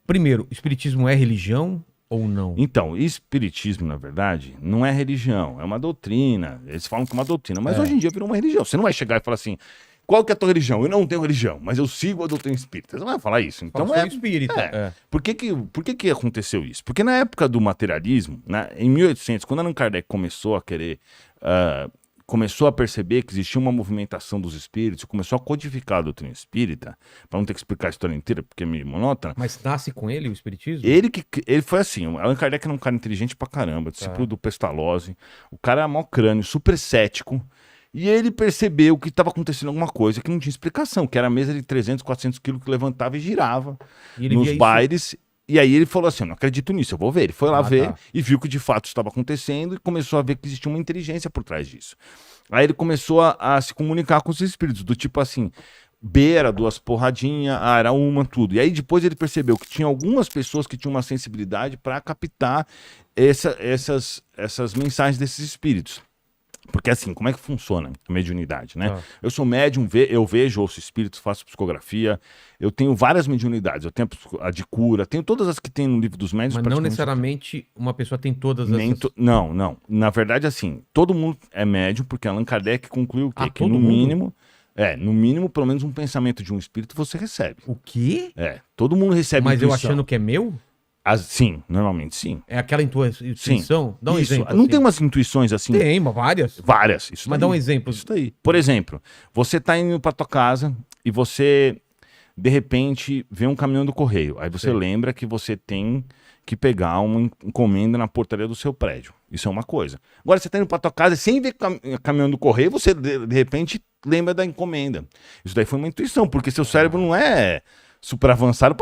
Primeiro, espiritismo é religião ou não? Então, espiritismo, na verdade, não é religião, é uma doutrina. Eles falam que é uma doutrina, mas hoje em dia virou uma religião. Você não vai chegar e falar assim, qual que é a tua religião? Eu não tenho religião, mas eu sigo a doutrina espírita. Você não vai falar isso. Então Sou espírita. Por que aconteceu isso? Porque na época do materialismo, né, em 1800, quando Allan Kardec começou a querer... começou a perceber que existia uma movimentação dos espíritos, começou a codificar a doutrina espírita, para não ter que explicar a história inteira, porque é meio monótona. Mas nasce com ele o espiritismo? Ele foi assim, o Allan Kardec era um cara inteligente pra caramba, discípulo do Pestalozzi, o cara era mó crânio, super cético, e ele percebeu que estava acontecendo alguma coisa que não tinha explicação, que era a mesa de 300, 400 quilos que levantava e girava E ele nos via isso- bailes. E aí ele falou assim, não acredito nisso, eu vou ver. Ele foi lá ver tá. e viu que de fato estava acontecendo e começou a ver que existia uma inteligência por trás disso. Aí ele começou a se comunicar com os espíritos, do tipo assim, B era 2 porradinhas, A era 1, tudo. E aí depois ele percebeu que tinha algumas pessoas que tinham uma sensibilidade para captar essas mensagens desses espíritos. Porque assim, como é que funciona a mediunidade, né? Eu sou médium, eu vejo, ouço espíritos, faço psicografia, eu tenho várias mediunidades, eu tenho a de cura, tenho todas as que tem no livro dos médiuns. Mas não necessariamente uma pessoa tem todas Nem essas... Não. Na verdade, assim, todo mundo é médium, porque Allan Kardec concluiu o quê? Que todo no mundo? mínimo, pelo menos um pensamento de um espírito você recebe. O quê? Todo mundo recebe Mas eu intuição. achando que é meu? Sim, normalmente sim. É aquela intuição? Sim. Dá um Isso. exemplo. Não assim. tem umas intuições assim? Tem, mas várias. Várias. Isso Mas daí. dá um exemplo. Isso daí. Por exemplo, você tá indo pra tua casa e você, de repente, vê um caminhão do correio. Aí você lembra que você tem que pegar uma encomenda na portaria do seu prédio. Isso é uma coisa. Agora, você tá indo pra tua casa e sem ver caminhão do correio, você, de repente, lembra da encomenda. Isso daí foi uma intuição, porque seu cérebro não é super avançado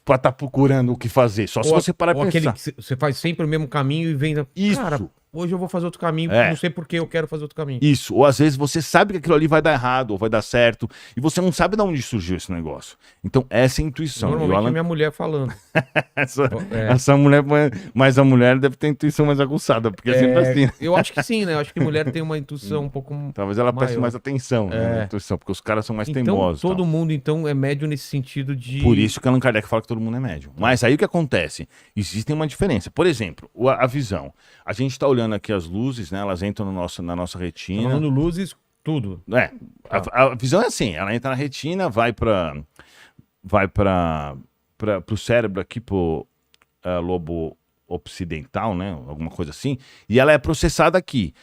pra tá procurando o que fazer. Só se você parar pra aquele pensar. que você faz sempre o mesmo caminho e vem... Isso. Cara, hoje eu vou fazer outro caminho, não sei por que eu quero fazer outro caminho. Isso, ou às vezes você sabe que aquilo ali vai dar errado ou vai dar certo e você não sabe de onde surgiu esse negócio. Então, essa é a intuição. Normalmente é minha mulher falando. essa mulher, mas a mulher deve ter intuição mais aguçada, porque é sempre assim. Né? Eu acho que sim, né? Eu acho que mulher tem uma intuição um pouco Talvez ela preste maior. mais atenção, né, na intuição, porque os caras são mais Então, teimosos. todo mundo, então, é médio nesse sentido de... Por isso que Allan Kardec fala que todo mundo é médium. Mas aí o que acontece? Existe uma diferença. Por exemplo, a visão. A gente está olhando aqui as luzes, né? Elas entram na nossa retina. Falando luzes, tudo. A visão é assim, ela entra na retina, vai para o cérebro aqui, pro lobo occidental, né? Alguma coisa assim, e ela é processada aqui.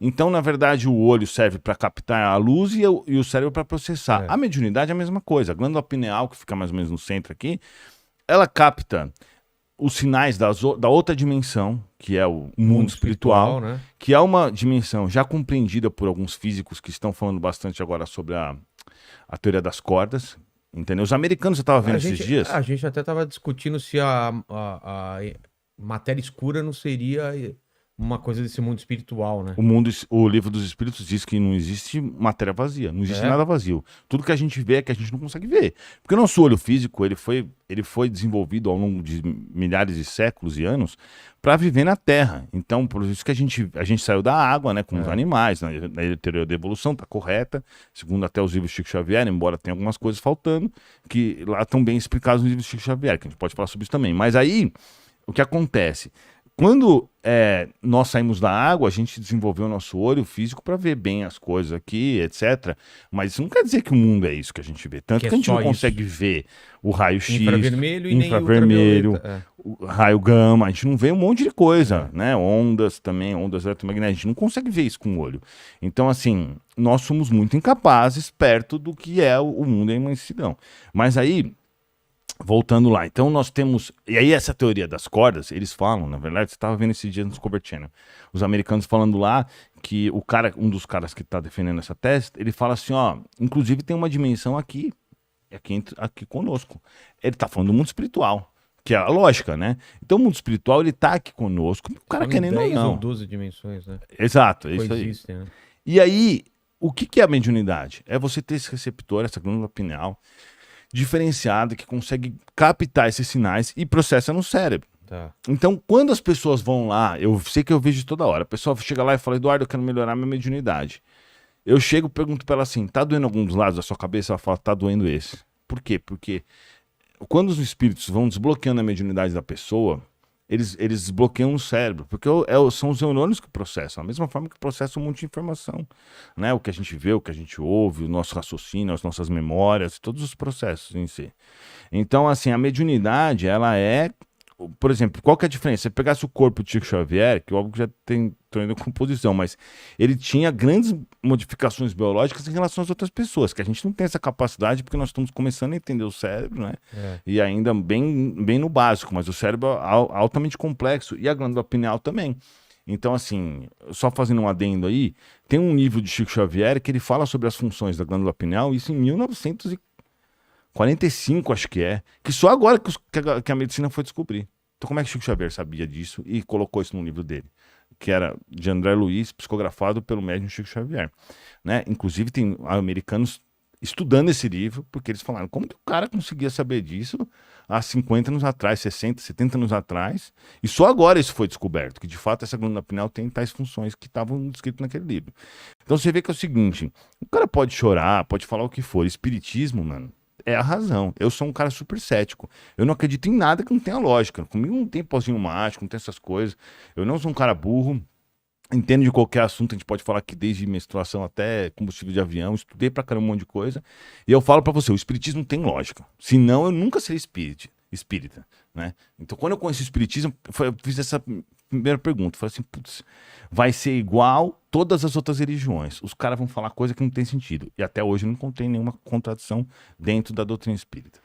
Então, na verdade, o olho serve para captar a luz e o cérebro para processar. A mediunidade é a mesma coisa. A glândula pineal, que fica mais ou menos no centro aqui, ela capta os sinais da outra dimensão, que é o mundo espiritual, né? que é uma dimensão já compreendida por alguns físicos que estão falando bastante agora sobre a teoria das cordas, entendeu? Os americanos, eu estava vendo esses dias... A gente até estava discutindo se a matéria escura não seria uma coisa desse mundo espiritual, né? O livro dos espíritos diz que não existe matéria vazia, não existe nada vazio. Tudo que a gente vê é que a gente não consegue ver. Porque o nosso olho físico, ele foi desenvolvido ao longo de milhares de séculos e anos para viver na Terra. Então, por isso que a gente saiu da água, né, com os animais, né, na teoria da evolução está correta, segundo até os livros de Chico Xavier, embora tenha algumas coisas faltando, que lá estão bem explicados nos livros de Chico Xavier, que a gente pode falar sobre isso também. Mas aí, o que acontece? Quando nós saímos da água, a gente desenvolveu o nosso olho físico para ver bem as coisas aqui, etc. Mas isso não quer dizer que o mundo é isso que a gente vê. Tanto que a gente não consegue ver o raio-x, infravermelho e nem infravermelho, ultravioleta. o raio gama. A gente não vê um monte de coisa, né? Ondas também, ondas eletromagnéticas. A gente não consegue ver isso com o olho. Então, assim, nós somos muito incapazes perto do que é o mundo e a imensidão. Mas aí... Voltando lá, então nós temos... E aí essa teoria das cordas, eles falam, na verdade, você estava vendo esse dia no Discovery Channel, os americanos falando lá que um dos caras que está defendendo essa tese, ele fala assim, ó, inclusive tem uma dimensão aqui conosco. Ele está falando do mundo espiritual, que é a lógica, né? Então o mundo espiritual, ele está aqui conosco, o cara querendo ou não. 12 dimensões, né? Exato, é isso aí. Existem, né? E aí, o que é a mediunidade? É você ter esse receptor, essa glândula pineal, diferenciada, que consegue captar esses sinais e processa no cérebro. Tá. Então, quando as pessoas vão lá, eu sei que eu vejo toda hora, a pessoa chega lá e fala, Eduardo, eu quero melhorar minha mediunidade. Eu chego e pergunto pra ela assim, tá doendo algum dos lados da sua cabeça? Ela fala, tá doendo esse. Por quê? Porque quando os espíritos vão desbloqueando a mediunidade da pessoa, eles desbloqueiam o cérebro, porque são os neurônios que processam, a mesma forma que processam um monte de informação, né? O que a gente vê, o que a gente ouve, o nosso raciocínio, as nossas memórias, todos os processos em si. Então, assim, a mediunidade, ela é, por exemplo, qual que é a diferença? Se você pegasse o corpo de Chico Xavier, que óbvio que já tem toda a composição, mas ele tinha grandes modificações biológicas em relação às outras pessoas, que a gente não tem essa capacidade porque nós estamos começando a entender o cérebro, né? E ainda bem no básico, mas o cérebro é altamente complexo e a glândula pineal também. Então, assim, só fazendo um adendo aí, tem um livro de Chico Xavier que ele fala sobre as funções da glândula pineal, isso em 1945, acho que só agora que a medicina foi descobrir. Então, como é que Chico Xavier sabia disso e colocou isso no livro dele? Que era de André Luiz, psicografado pelo médium Chico Xavier. Né? Inclusive, tem americanos estudando esse livro, porque eles falaram, como que o cara conseguia saber disso há 50 anos atrás, 60, 70 anos atrás, e só agora isso foi descoberto, que de fato essa glândula pineal tem tais funções que estavam descritas naquele livro. Então você vê que é o seguinte, o cara pode chorar, pode falar o que for, espiritismo, mano, é a razão. Eu sou um cara super cético. Eu não acredito em nada que não tenha lógica. Comigo não tem pozinho mágico, não tem essas coisas. Eu não sou um cara burro. Entendo de qualquer assunto, a gente pode falar aqui desde menstruação até combustível de avião. Estudei pra caramba um monte de coisa. E eu falo pra você, o espiritismo tem lógica. Senão eu nunca seria espírita, né? Então quando eu conheci o espiritismo, eu fiz essa primeira pergunta. Falei assim, putz, vai ser igual todas as outras religiões. Os caras vão falar coisa que não tem sentido. E até hoje eu não encontrei nenhuma contradição dentro da doutrina espírita.